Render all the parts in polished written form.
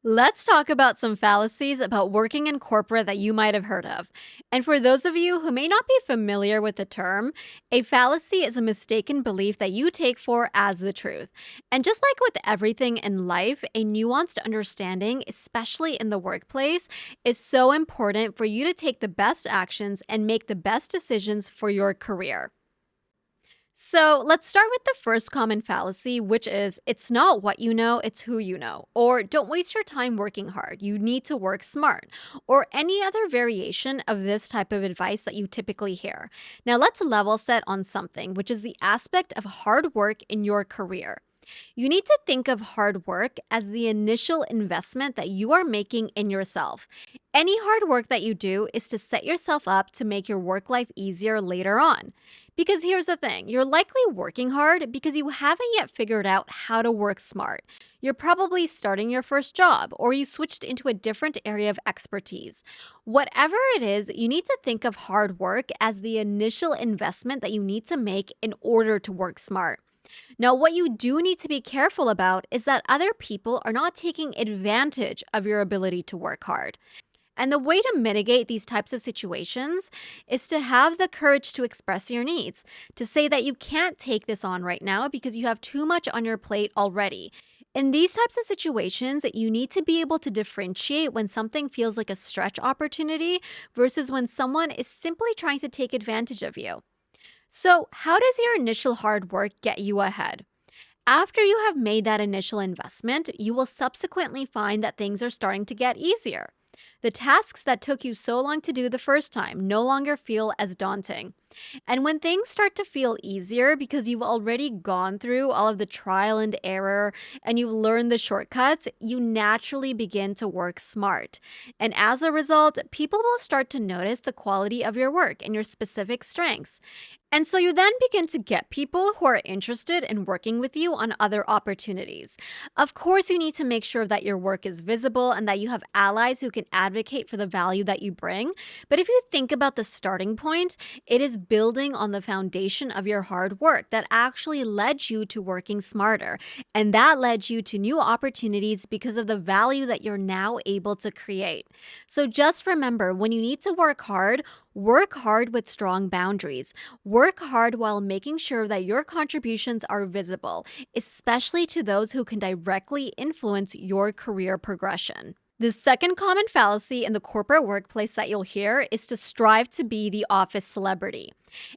Let's talk about some fallacies about working in corporate that you might have heard of. And for those of you who may not be familiar with the term, a fallacy is a mistaken belief that you take for as the truth. And just like with everything in life, a nuanced understanding, especially in the workplace, is so important for you to take the best actions and make the best decisions for your career. So let's start with the first common fallacy, which is it's not what you know, it's who you know. Or don't waste your time working hard, you need to work smart. Or any other variation of this type of advice that you typically hear. Now let's level set on something, which is the aspect of hard work in your career. You need to think of hard work as the initial investment that you are making in yourself. Any hard work that you do is to set yourself up to make your work life easier later on. Because here's the thing, you're likely working hard because you haven't yet figured out how to work smart. You're probably starting your first job or you switched into a different area of expertise. Whatever it is, you need to think of hard work as the initial investment that you need to make in order to work smart. Now, what you do need to be careful about is that other people are not taking advantage of your ability to work hard. And the way to mitigate these types of situations is to have the courage to express your needs, to say that you can't take this on right now because you have too much on your plate already. In these types of situations, you need to be able to differentiate when something feels like a stretch opportunity versus when someone is simply trying to take advantage of you. So, how does your initial hard work get you ahead? After you have made that initial investment, you will subsequently find that things are starting to get easier. The tasks that took you so long to do the first time no longer feel as daunting. And when things start to feel easier because you've already gone through all of the trial and error and you've learned the shortcuts, you naturally begin to work smart. And as a result, people will start to notice the quality of your work and your specific strengths. And so you then begin to get people who are interested in working with you on other opportunities. Of course, you need to make sure that your work is visible and that you have allies who can advocate for the value that you bring. But if you think about the starting point, it is building on the foundation of your hard work that actually led you to working smarter. And that led you to new opportunities because of the value that you're now able to create. So just remember, when you need to work hard with strong boundaries. Work hard while making sure that your contributions are visible, especially to those who can directly influence your career progression. The second common fallacy in the corporate workplace that you'll hear is to strive to be the office celebrity.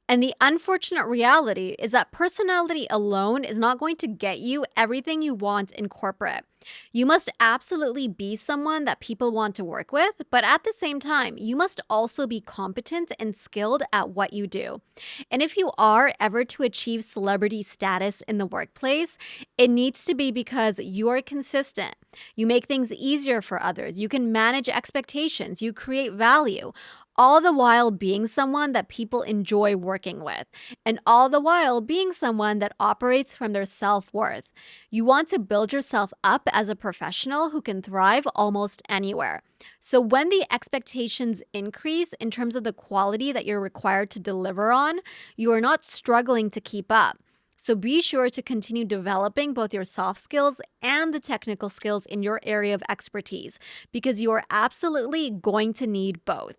And the unfortunate reality is that personality alone is not going to get you everything you want in corporate. You must absolutely be someone that people want to work with, but at the same time, you must also be competent and skilled at what you do. And if you are ever to achieve celebrity status in the workplace, it needs to be because you are consistent. You make things easier for others. You can manage expectations. You create value. All the while being someone that people enjoy working with, and all the while being someone that operates from their self-worth. You want to build yourself up as a professional who can thrive almost anywhere. So when the expectations increase in terms of the quality that you're required to deliver on, you are not struggling to keep up. So be sure to continue developing both your soft skills and the technical skills in your area of expertise, because you are absolutely going to need both.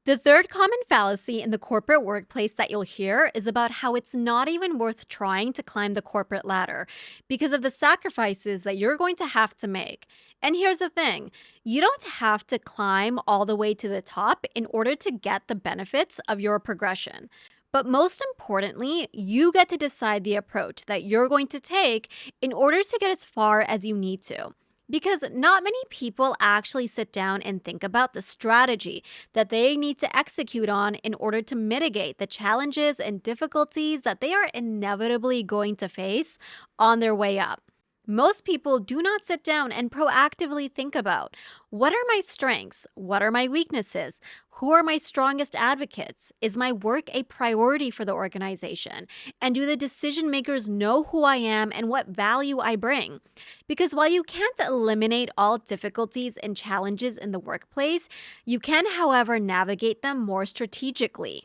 The third common fallacy in the corporate workplace that you'll hear is about how it's not even worth trying to climb the corporate ladder because of the sacrifices that you're going to have to make. And here's the thing, you don't have to climb all the way to the top in order to get the benefits of your progression. But most importantly, you get to decide the approach that you're going to take in order to get as far as you need to. Because not many people actually sit down and think about the strategy that they need to execute on in order to mitigate the challenges and difficulties that they are inevitably going to face on their way up. Most people do not sit down and proactively think about what are my strengths? What are my weaknesses? Who are my strongest advocates? Is my work a priority for the organization? And do the decision makers know who I am and what value I bring? Because while you can't eliminate all difficulties and challenges in the workplace, you can, however, navigate them more strategically.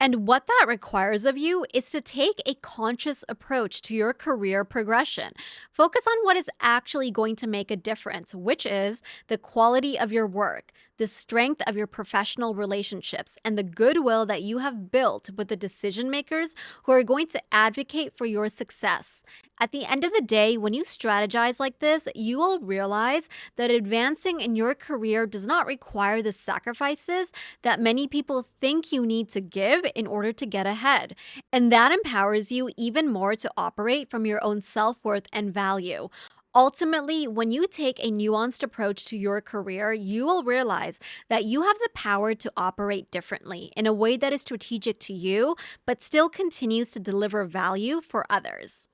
And what that requires of you is to take a conscious approach to your career progression. Focus on what is actually going to make a difference, which is the quality of your work, the strength of your professional relationships, and the goodwill that you have built with the decision makers who are going to advocate for your success. At the end of the day, when you strategize like this, you will realize that advancing in your career does not require the sacrifices that many people think you need to give in order to get ahead. And that empowers you even more to operate from your own self worth and value. Ultimately, when you take a nuanced approach to your career, you will realize that you have the power to operate differently in a way that is strategic to you, but still continues to deliver value for others.